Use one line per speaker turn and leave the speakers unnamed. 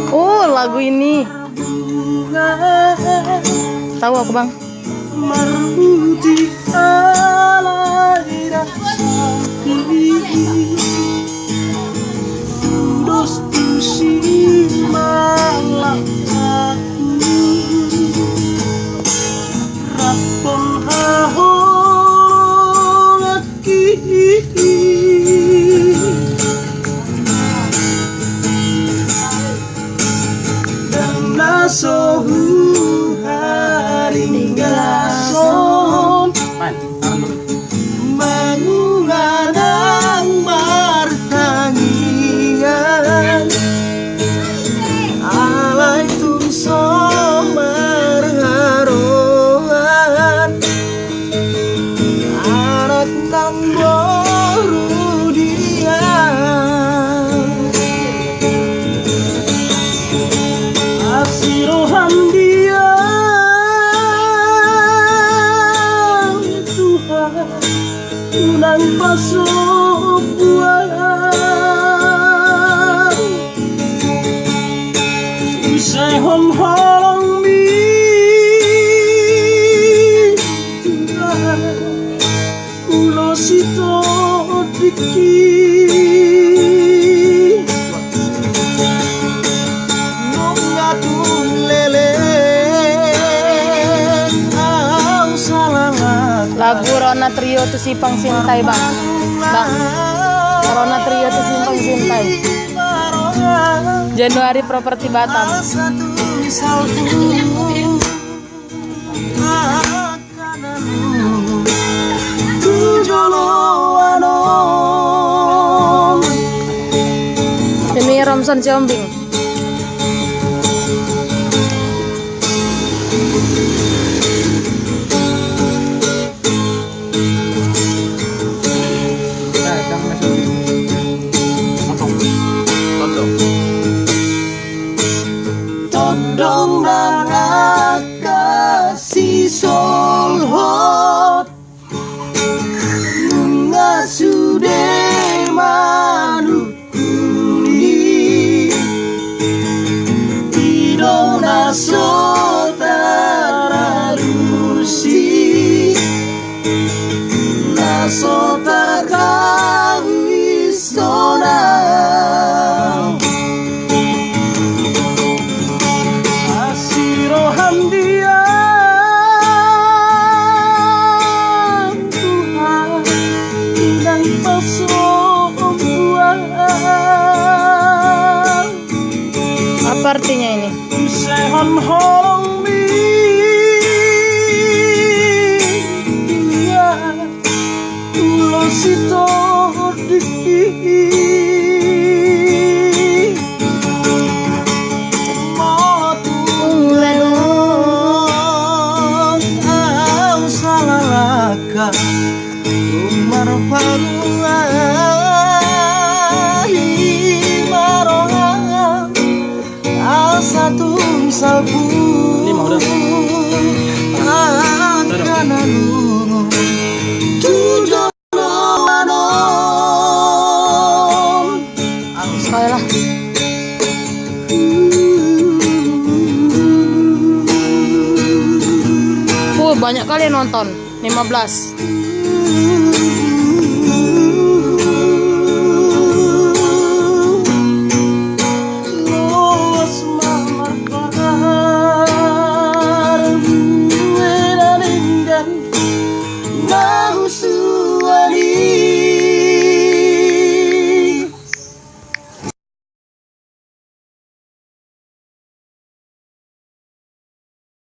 Oh, lagu ini. Tahu aku, Bang.
Sohu haringgason mangungadang martangian alai tungso marharoan anak nang boru dia asirohan dia Tuhan unang pasok buah usai holong mi Tuhan ulo sito diki
Lagu Rona Trio tu Simpang Sintai, Bang. Bang. Rona Trio tu Simpang Sintai. Januari Properti Batam. Ini Romson Siombing.
Todong kasih solhot ngasude manukuni idona sotara rusi nasota kawisona
Apa artinya ini?
Lima udah.
Sekali lah. Banyak kali yang nonton. 15.